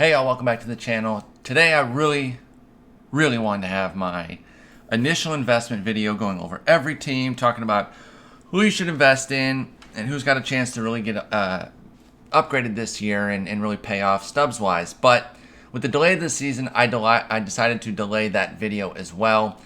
Hey y'all, welcome back to the channel. Today I really wanted to have my initial investment video going over every team, talking about who you should invest in and who's got a chance to really get upgraded this year and really pay off stubs wise. But with the delay of the season, I decided to delay that video as well.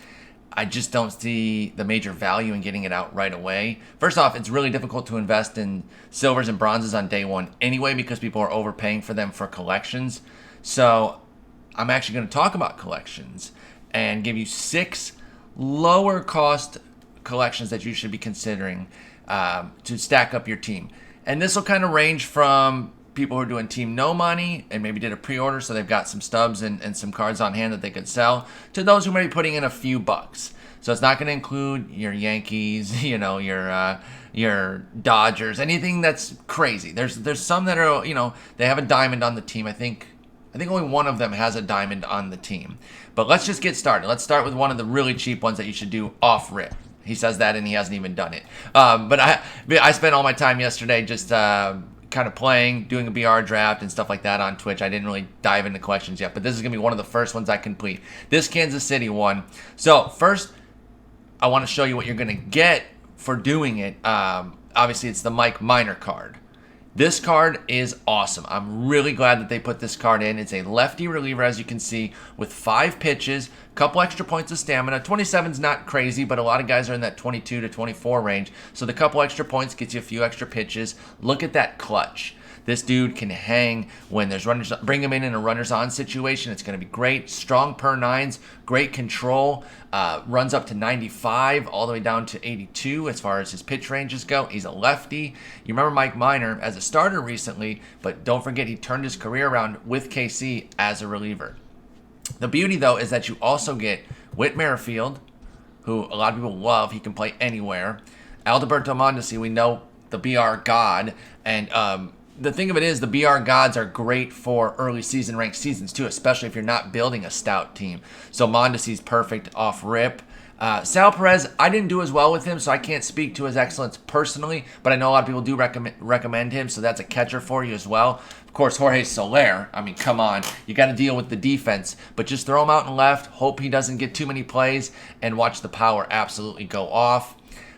I just don't see the major value in getting it out right away. First off, it's really difficult to invest in silvers and bronzes on day one anyway because people are overpaying for them for collections. So I'm actually going to talk about collections and give you 6 lower cost collections that you should be considering to stack up your team. And this will kind of range from people who are doing team no money and maybe did a pre-order so they've got some stubs and some cards on hand that they could sell, to those who may be putting in a few bucks. So it's not going to include your Yankees, your Dodgers, anything that's crazy. There's some that are, they have a diamond on the team. I think only one of them has a diamond on the team. But let's just get started. Let's start with one of the really cheap ones that you should do off rip. He says that and he hasn't even done it. But I spent all my time yesterday just kind of playing, doing a BR draft and stuff like that on Twitch. I didn't really dive into collections yet, but this is going to be one of the first ones I complete. This Kansas City one. So first, I want to show you what you're going to get for doing it. Obviously, it's the Mike Minor card. This card is awesome. I'm really glad that they put this card in. It's a lefty reliever, as you can see, with 5 pitches, a couple extra points of stamina. 27's not crazy, but a lot of guys are in that 22 to 24 range. So the couple extra points gets you a few extra pitches. Look at that clutch. This dude can hang when there's runners. Bring him in a runners on situation. It's going to be great. Strong per 9s, great control. Runs up to 95 all the way down to 82 as far as his pitch ranges go. He's a lefty. You remember Mike Minor as a starter recently, but don't forget he turned his career around with KC as a reliever. The beauty, though, is that you also get Whit Merrifield, who a lot of people love. He can play anywhere. Alberto Mondesi, we know the BR God, and the thing of it is, the BR gods are great for early season ranked seasons too, especially if you're not building a stout team. So Mondesi's perfect off rip. Sal Perez, I didn't do as well with him, so I can't speak to his excellence personally, but I know a lot of people do recommend him, so that's a catcher for you as well. Of course, Jorge Soler, I mean, come on. You got to deal with the defense, but just throw him out and left, hope he doesn't get too many plays, and watch the power absolutely go off.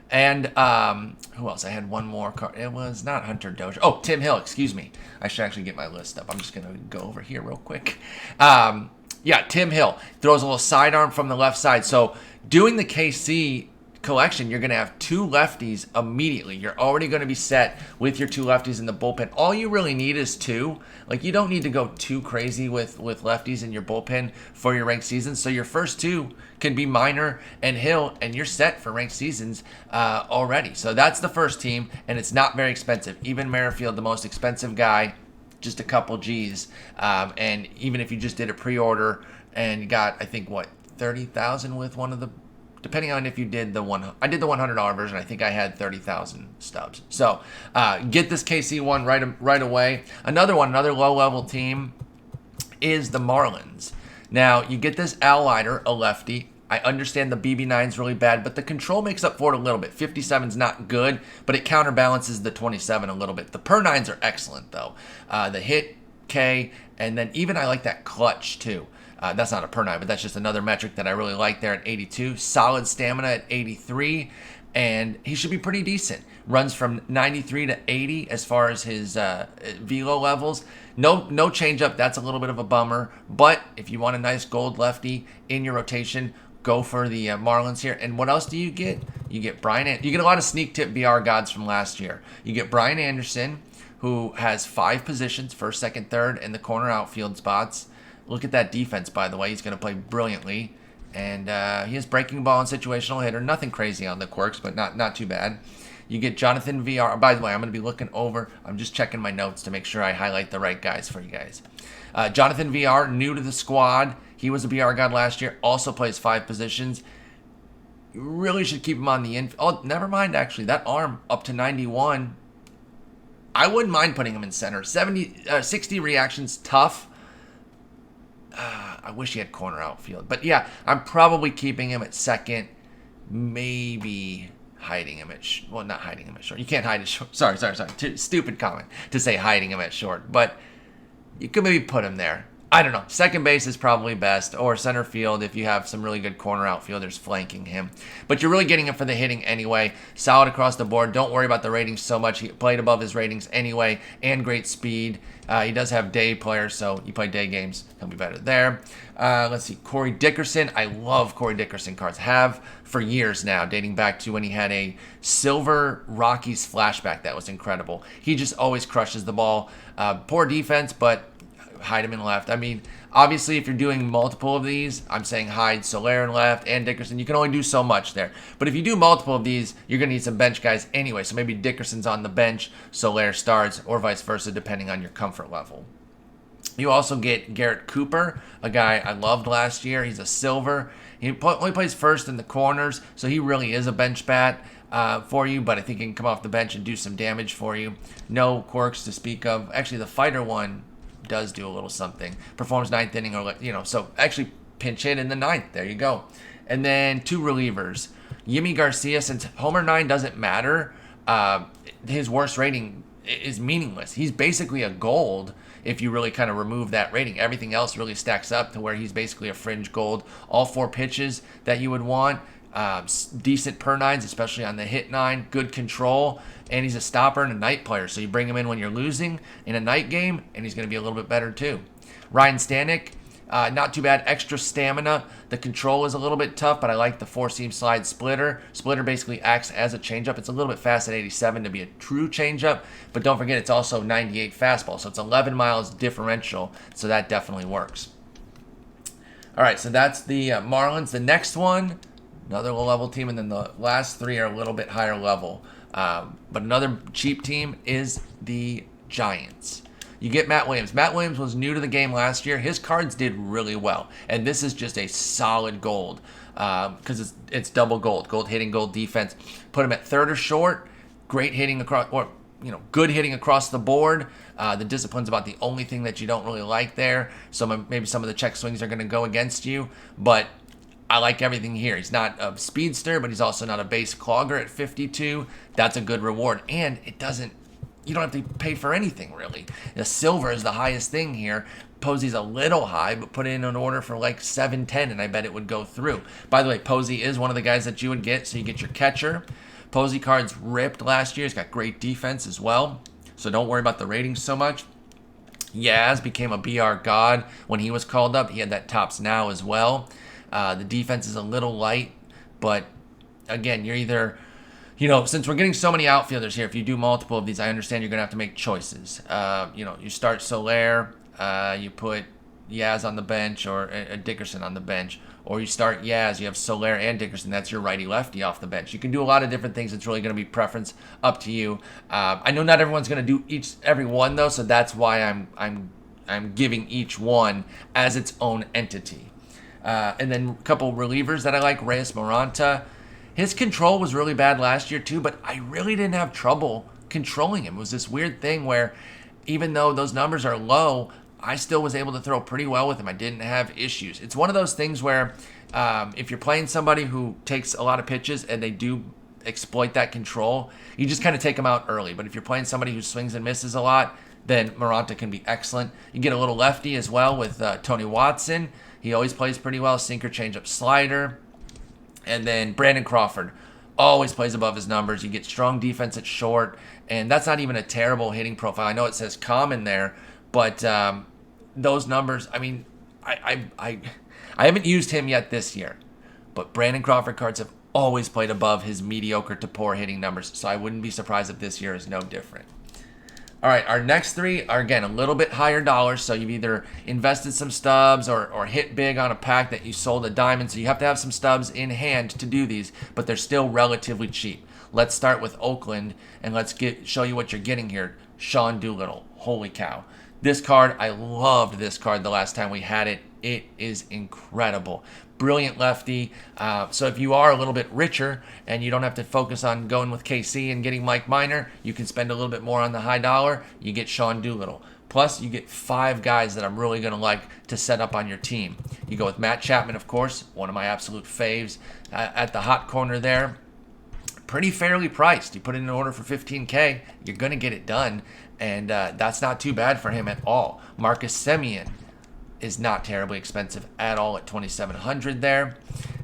And who else? I had one more card. It was not Hunter Dozier. Oh, Tim Hill, excuse me. I should actually get my list up. I'm just going to go over here real quick. Yeah, Tim Hill throws a little sidearm from the left side. So doing the KC collection, you're going to have 2 lefties immediately. You're already going to be set with your 2 lefties in the bullpen. All you really need is 2. Like, you don't need to go too crazy with lefties in your bullpen for your ranked seasons. So your first 2 can be Minor and Hill, and you're set for ranked seasons already. So that's the first team, and it's not very expensive. Even Merrifield, the most expensive guy, just a couple G's. And even if you just did a pre-order and got, I think, what, 30,000 with one of the, depending on if you did the one, I did the $100 version. I think I had 30,000 stubs. So get this KC one right away. Another low-level team is the Marlins. Now, you get this Al Leiter, a lefty. I understand the BB9 is really bad, but the control makes up for it a little bit. 57's not good, but it counterbalances the 27 a little bit. The per 9s are excellent, though. The hit, K, and then even I like that clutch, too. That's not a per 9, but that's just another metric that I really like there at 82. Solid stamina at 83, and he should be pretty decent. Runs from 93 to 80 as far as his velo levels. No changeup. That's a little bit of a bummer. But if you want a nice gold lefty in your rotation, go for the Marlins here. And what else do you get? You get you get a lot of sneak tip BR gods from last year. You get Brian Anderson, who has 5 positions, first, second, third, in the corner outfield spots. Look at that defense, by the way. He's going to play brilliantly. And he has breaking ball and situational hitter. Nothing crazy on the quirks, but not too bad. You get Jonathan VR. By the way, I'm going to be looking over. I'm just checking my notes to make sure I highlight the right guys for you guys. Jonathan VR, new to the squad. He was a BR god last year. Also plays 5 positions. You really should keep him on the infield. Oh, never mind, actually. That arm up to 91. I wouldn't mind putting him in center. 60 reactions, tough. I wish he had corner outfield. But yeah, I'm probably keeping him at second. Maybe hiding him at well, not hiding him at short. You can't hide at short. Sorry. Stupid comment to say hiding him at short. But you could maybe put him there. I don't know. Second base is probably best, or center field if you have some really good corner outfielders flanking him. But you're really getting him for the hitting anyway. Solid across the board. Don't worry about the ratings so much. He played above his ratings anyway, and great speed. He does have day players, so you play day games, he'll be better there. Let's see, Corey Dickerson. I love Corey Dickerson cards. Have for years now, dating back to when he had a silver Rockies flashback that was incredible. He just always crushes the ball. Poor defense, but hide him in left. I mean, obviously, if you're doing multiple of these, I'm saying hide Soler in left and Dickerson. You can only do so much there. But if you do multiple of these, you're going to need some bench guys anyway. So maybe Dickerson's on the bench, Soler starts, or vice versa, depending on your comfort level. You also get Garrett Cooper, a guy I loved last year. He's a silver. He only plays first in the corners, so he really is a bench bat for you, but I think he can come off the bench and do some damage for you. No quirks to speak of. Actually, the fighter one does do a little something. Performs ninth inning, or so actually pinch hit in the ninth. There you go. And then 2 relievers. Yimi Garcia, since Homer 9 doesn't matter, his worst rating is meaningless. He's basically a gold if you really kind of remove that rating. Everything else really stacks up to where he's basically a fringe gold. All 4 pitches that you would want. Decent per nines, especially on the hit 9. Good control. And he's a stopper and a night player. So you bring him in when you're losing in a night game, and he's going to be a little bit better too. Ryan Stanek, not too bad. Extra stamina. The control is a little bit tough, but I like the 4-seam slide splitter. Splitter basically acts as a changeup. It's a little bit fast at 87 to be a true changeup, but don't forget it's also 98 fastball. So it's 11 miles differential. So that definitely works. All right, so that's the Marlins. The next one, another low-level team, and then the last 3 are a little bit higher level. But another cheap team is the Giants. You get Matt Williams. Matt Williams was new to the game last year. His cards did really well. And this is just a solid gold because it's double gold. Gold hitting, gold defense. Put him at third or short. Great hitting across, or good hitting across the board. The discipline's about the only thing that you don't really like there. So maybe some of the check swings are going to go against you. But I like everything here. He's not a speedster, but he's also not a base clogger at 52. That's a good reward. And you don't have to pay for anything, really. The silver is the highest thing here. Posey's a little high, but put in an order for like 710, and I bet it would go through. By the way, Posey is one of the guys that you would get, so you get your catcher. Posey cards ripped last year. He's got great defense as well, so don't worry about the ratings so much. Yaz became a BR god when he was called up. He had that tops now as well. The defense is a little light, but again, you're either, since we're getting so many outfielders here, if you do multiple of these, I understand you're going to have to make choices. You start Soler, you put Yaz on the bench, or Dickerson on the bench, or you start Yaz, you have Soler and Dickerson. That's your righty-lefty off the bench. You can do a lot of different things. It's really going to be preference up to you. I know not everyone's going to do every one though, so that's why I'm giving each one as its own entity. And then a couple relievers that I like. Reyes Moranta. His control was really bad last year too, but I really didn't have trouble controlling him. It was this weird thing where even though those numbers are low, I still was able to throw pretty well with him. I didn't have issues. It's one of those things where if you're playing somebody who takes a lot of pitches and they do exploit that control, you just kind of take them out early. But if you're playing somebody who swings and misses a lot, then Moranta can be excellent. You get a little lefty as well with Tony Watson. He always plays pretty well. Sinker, changeup, slider. And then Brandon Crawford always plays above his numbers. You get strong defense at short. And that's not even a terrible hitting profile. I know it says common there, but those numbers, I mean, I haven't used him yet this year. But Brandon Crawford cards have always played above his mediocre to poor hitting numbers. So I wouldn't be surprised if this year is no different. All right, our next 3 are, again, a little bit higher dollars. So you've either invested some stubs or hit big on a pack that you sold a diamond. So you have to have some stubs in hand to do these, but they're still relatively cheap. Let's start with Oakland, and let's show you what you're getting here. Sean Doolittle. Holy cow. This card, I loved this card the last time we had it. It is incredible. Brilliant lefty. So if you are a little bit richer and you don't have to focus on going with KC and getting Mike Minor, you can spend a little bit more on the high dollar. You get Sean Doolittle. Plus, you get 5 guys that I'm really going to like to set up on your team. You go with Matt Chapman, of course, one of my absolute faves at the hot corner there. Pretty fairly priced. You put in an order for $15K, you're going to get it done. And that's not too bad for him at all. Marcus Semien is not terribly expensive at all at 2,700 there.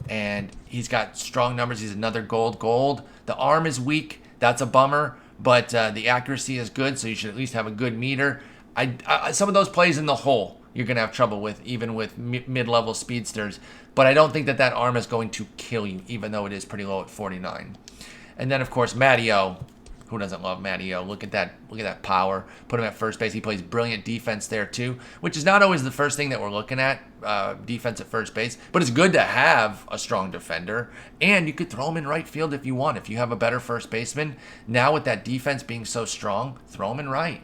And he's got strong numbers. He's another gold. The arm is weak. That's a bummer. But the accuracy is good, so you should at least have a good meter. Some of those plays in the hole you're going to have trouble with, even with mid-level speedsters. But I don't think that arm is going to kill you, even though it is pretty low at 49. And then, of course, Matty-O. Who doesn't love Matty-O? Look at that power. Put him at first base. He plays brilliant defense there too, which is not always the first thing that we're looking at, defense at first base. But it's good to have a strong defender, and you could throw him in right field if you want. If you have a better first baseman, now with that defense being so strong, throw him in right.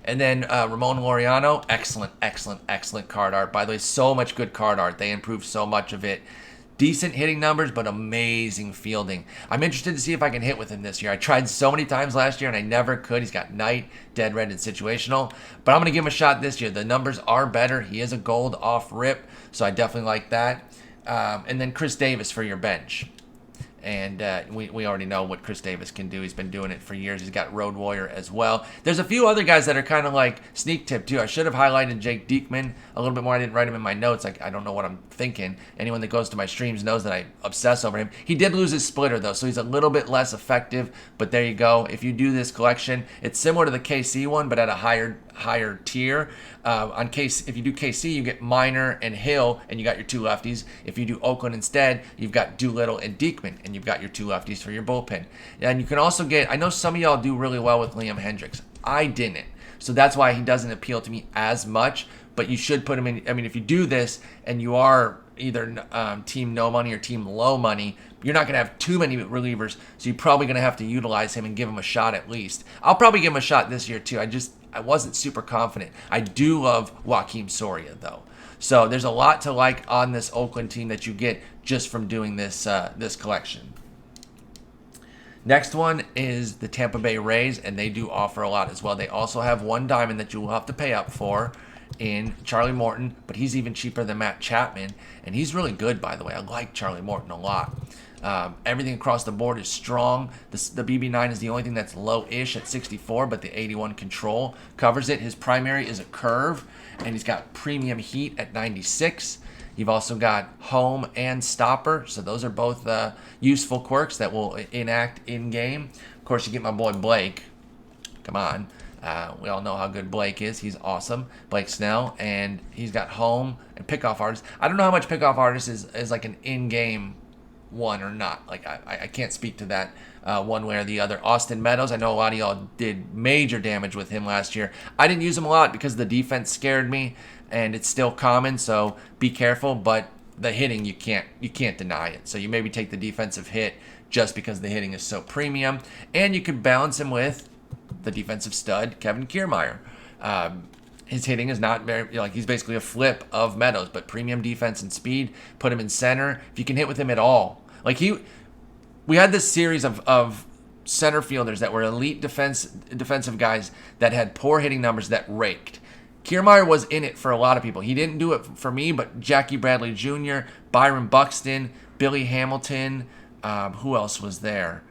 And then Ramon Laureano, excellent card art. By the way, so much good card art. They improved so much of it. Decent hitting numbers, but amazing fielding. I'm interested to see if I can hit with him this year. I tried so many times last year, and I never could. He's got night, dead red, and situational. But I'm going to give him a shot this year. The numbers are better. He is a gold off rip, so I definitely like that. And then Chris Davis for your bench. And we already know what Chris Davis can do. He's been doing it for years. He's got Road Warrior as well. There's a few other guys that are kind of like sneak tip too. I should have highlighted Jake Diekman a little bit more. I didn't write him in my notes. I don't know what I'm thinking. Anyone that goes to my streams knows that I obsess over him. He did lose his splitter though, so he's a little bit less effective. But there you go. If you do this collection, it's similar to the KC one, but at a higher tier. If you do KC, you get Minor and Hill, and you got your two lefties. If you do Oakland instead, you've got Doolittle and Diekman, and you've got your two lefties for your bullpen. And you can also get, I know some of y'all do really well with Liam Hendricks. I didn't. So that's why he doesn't appeal to me as much, but you should put him in. I mean, if you do this and you are either team no money or team low money, you're not going to have too many relievers, so you're probably going to have to utilize him and give him a shot at least. I'll probably give him a shot this year too. I wasn't super confident. I do love Joakim Soria though. So there's a lot to like on this Oakland team that you get just from doing this this collection. Next one is the Tampa Bay Rays, and they do offer a lot as well. They also have one diamond that you will have to pay up for in Charlie Morton, but he's even cheaper than Matt Chapman, and he's really good, by the way. I like Charlie Morton a lot. Everything across the board is strong. The BB9 is the only thing that's low-ish at 64, but the 81 control covers it. His primary is a curve, and he's got premium heat at 96. You've also got home and stopper, so those are both useful quirks that will enact in-game. Of course, you get my boy Blake. Come on. We all know how good Blake is. He's awesome. Blake Snell, and he's got home and pickoff artist. I don't know how much pickoff artist is like an in-game one or not. Like I can't speak to that one way or the other. Austin Meadows, I know a lot of y'all did major damage with him last year. I didn't use him a lot because the defense scared me, and it's still common, so be careful. But the hitting, you can't deny it. So you maybe take the defensive hit just because the hitting is so premium, and you could balance him with the defensive stud Kevin Kiermaier. His hitting is not very, like, he's basically a flip of Meadows, but premium defense and speed. Put him in center if you can hit with him at all. Like we had this series of center fielders that were elite defensive guys that had poor hitting numbers that raked. Kiermaier was in it for a lot of people. He didn't do it for me, but Jackie Bradley Jr., Byron Buxton, Billy Hamilton, who else was there?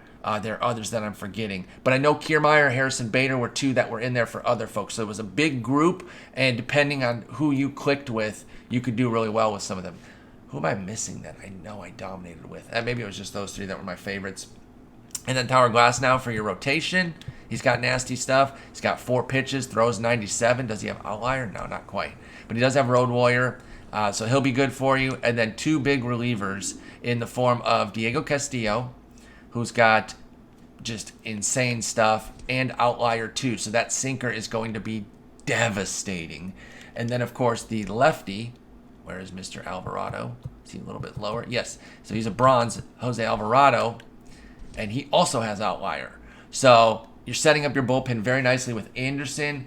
There are others that I'm forgetting. But I know Kiermaier, Harrison Bader were two that were in there for other folks. So it was a big group, and depending on who you clicked with, you could do really well with some of them. Who am I missing that I know I dominated with? Maybe it was just those three that were my favorites. And then Tower Glass now for your rotation. He's got nasty stuff. He's got 4 pitches, throws 97. Does he have outlier? No, not quite. But he does have Road Warrior, so he'll be good for you. And then 2 big relievers in the form of Diego Castillo, who's got just insane stuff, and outlier too. So that sinker is going to be devastating. And then, of course, the lefty. Where is Mr. Alvarado? Is he a little bit lower? Yes. So he's a bronze, Jose Alvarado, and he also has outlier. So you're setting up your bullpen very nicely with Anderson,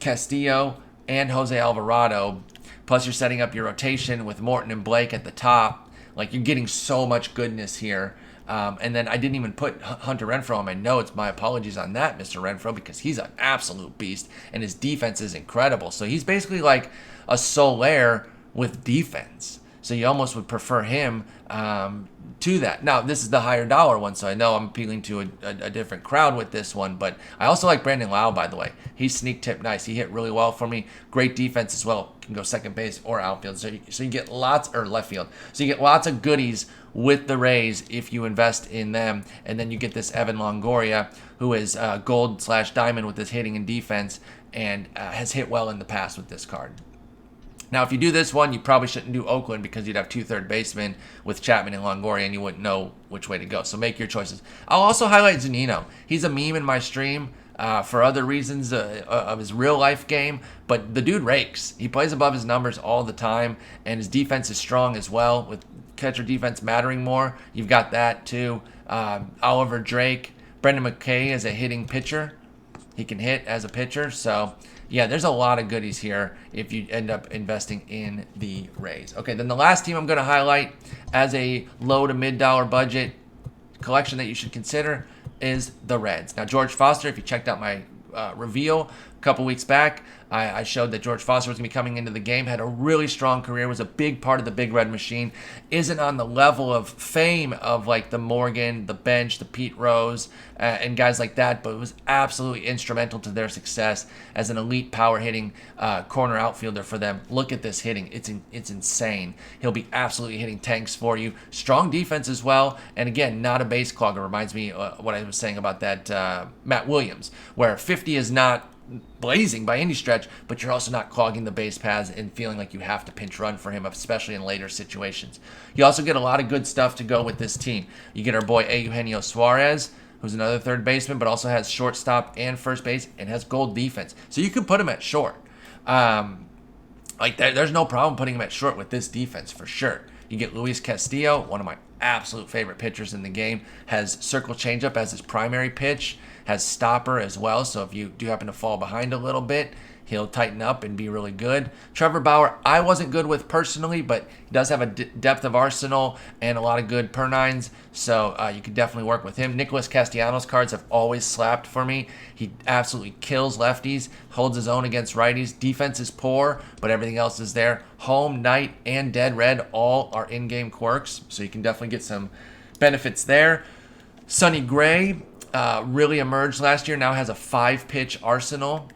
Castillo, and Jose Alvarado. Plus, you're setting up your rotation with Morton and Blake at the top. Like, you're getting so much goodness here. And then I didn't even put Hunter Renfroe on my notes. My apologies on that, Mr. Renfroe, because he's an absolute beast, and his defense is incredible. So he's basically like a Soler with defense. So you almost would prefer him to that. Now, this is the higher dollar one, so I know I'm appealing to a different crowd with this one, but I also like Brandon Lau, by the way. He's sneak tip nice. He hit really well for me. Great defense as well. Can go second base or outfield. So you get lots, or left field. So you get lots of goodies with the Rays if you invest in them. And then you get this Evan Longoria, who is gold/diamond with his hitting and defense, and has hit well in the past with this card. Now, if you do this one, you probably shouldn't do Oakland because you'd have 2 third basemen with Chapman and Longoria, and you wouldn't know which way to go. So make your choices. I'll also highlight Zunino. He's a meme in my stream for other reasons of his real-life game, but the dude rakes. He plays above his numbers all the time, and his defense is strong as well, with catcher defense mattering more. You've got that, too. Oliver Drake. Brendan McKay is a hitting pitcher. He can hit as a pitcher, so yeah, there's a lot of goodies here if you end up investing in the Rays. Okay, then the last team I'm going to highlight as a low to mid-dollar budget collection that you should consider is the Reds. Now, George Foster, if you checked out my reveal a couple weeks back, I showed that George Foster was going to be coming into the game, had a really strong career, was a big part of the Big Red Machine, isn't on the level of fame of like the Morgan, the Bench, the Pete Rose, and guys like that, but was absolutely instrumental to their success as an elite power hitting corner outfielder for them. Look at this hitting. It's insane. He'll be absolutely hitting tanks for you. Strong defense as well, and again, not a base clogger. Reminds me what I was saying about that Matt Williams, where 50 is not blazing by any stretch, but you're also not clogging the base paths and feeling like you have to pinch run for him, especially in later situations. You also get a lot of good stuff to go with this team. You get our boy Eugenio Suarez, who's another third baseman, but also has shortstop and first base and has gold defense. So you can put him at short. There's no problem putting him at short with this defense for sure. You get Luis Castillo, one of my absolute favorite pitchers in the game, has circle changeup as his primary pitch, has stopper as well, so if you do happen to fall behind a little bit, he'll tighten up and be really good. Trevor Bauer, I wasn't good with personally, but he does have a depth of arsenal and a lot of good per-nines, so you could definitely work with him. Nicholas Castellanos cards have always slapped for me. He absolutely kills lefties, holds his own against righties. Defense is poor, but everything else is there. Home, night, and dead red all are in-game quirks, so you can definitely get some benefits there. Sonny Gray really emerged last year, now has a 5-pitch arsenal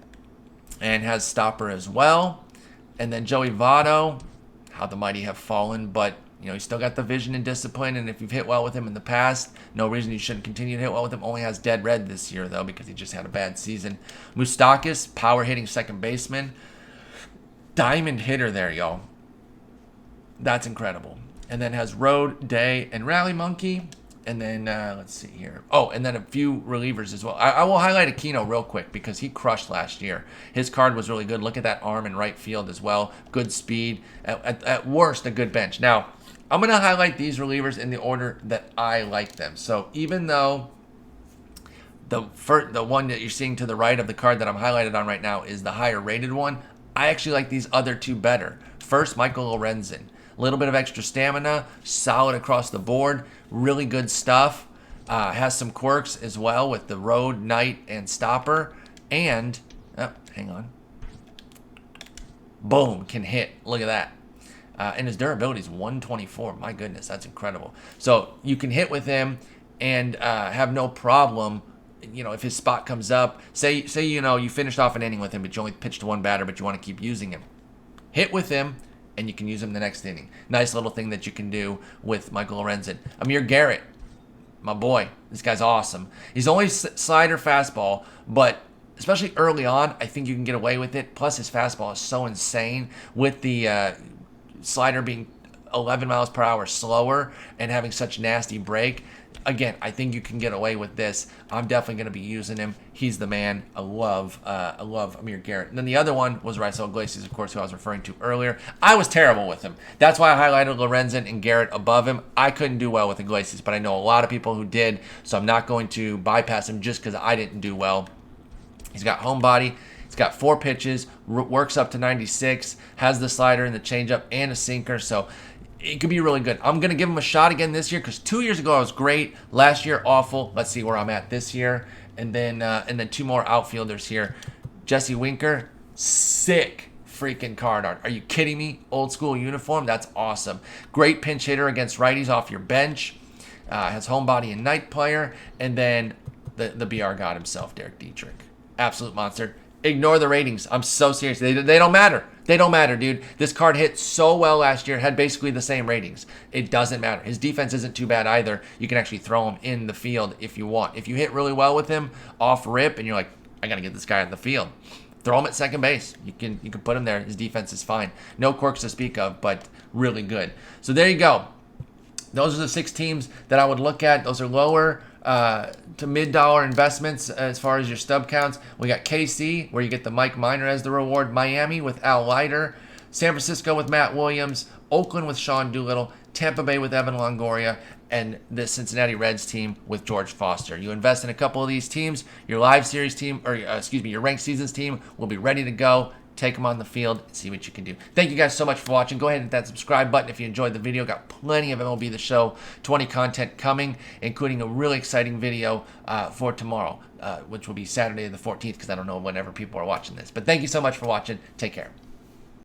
and has stopper as well. And then Joey Votto, how the mighty have fallen, but he's still got the vision and discipline, and if you've hit well with him in the past, no reason you shouldn't continue to hit well with him. Only has dead red this year, though, because he just had a bad season. Moustakas, power hitting second baseman. Diamond hitter there, y'all. That's incredible. And then has road, day, and rally monkey. And then, let's see here. Oh, and then a few relievers as well. I will highlight Aquino real quick because he crushed last year. His card was really good. Look at that arm in right field as well. Good speed. At worst, a good bench. Now, I'm going to highlight these relievers in the order that I like them. So even though the one that you're seeing to the right of the card that I'm highlighted on right now is the higher rated one, I actually like these other two better. First, Michael Lorenzen. A little bit of extra stamina, solid across the board, really good stuff. Has some quirks as well with the road, night, and stopper. And, hang on. Boom, can hit. Look at that. And his durability is 124. My goodness, that's incredible. So you can hit with him and have no problem. If his spot comes up, say you finished off an inning with him, but you only pitched to one batter, but you want to keep using him. Hit with him, and you can use him the next inning. Nice little thing that you can do with Michael Lorenzen. Amir Garrett, my boy. This guy's awesome. He's only slider fastball, but especially early on, I think you can get away with it. Plus, his fastball is so insane with the slider being 11 miles per hour slower and having such nasty break. Again, I think you can get away with this. I'm definitely going to be using him. He's the man. I love Amir Garrett. And then the other one was Raisel Iglesias, of course, who I was referring to earlier. I was terrible with him. That's why I highlighted Lorenzen and Garrett above him. I couldn't do well with Iglesias, but I know a lot of people who did, so I'm not going to bypass him just because I didn't do well. He's got home body. He's got 4 pitches, works up to 96, has the slider and the changeup and a sinker, so it could be really good. I'm going to give him a shot again this year because 2 years ago I was great. Last year, awful. Let's see where I'm at this year. And then 2 more outfielders here. Jesse Winker, sick freaking card art. Are you kidding me? Old school uniform. That's awesome. Great pinch hitter against righties off your bench. Has homebody and night player. And then the BR god himself, Derek Dietrich. Absolute monster. Ignore the ratings. I'm so serious. They don't matter. They don't matter, dude. This card hit so well last year. Had basically the same ratings. It doesn't matter. His defense isn't too bad either. You can actually throw him in the field if you want. If you hit really well with him off rip and you're like, I got to get this guy on the field, throw him at second base. You can put him there. His defense is fine. No quirks to speak of, but really good. So there you go. Those are the 6 teams that I would look at. Those are lower to mid-dollar investments as far as your stub counts. We got KC, where you get the Mike Minor as the reward. Miami with Al Leiter. San Francisco with Matt Williams. Oakland with Sean Doolittle. Tampa Bay with Evan Longoria. And the Cincinnati Reds team with George Foster. You invest in a couple of these teams, your live series team, or your ranked seasons team will be ready to go. Take them on the field and see what you can do. Thank you guys so much for watching. Go ahead and hit that subscribe button if you enjoyed the video. Got plenty of MLB The Show 20 content coming, including a really exciting video for tomorrow, which will be Saturday the 14th, because I don't know whenever people are watching this. But thank you so much for watching. Take care.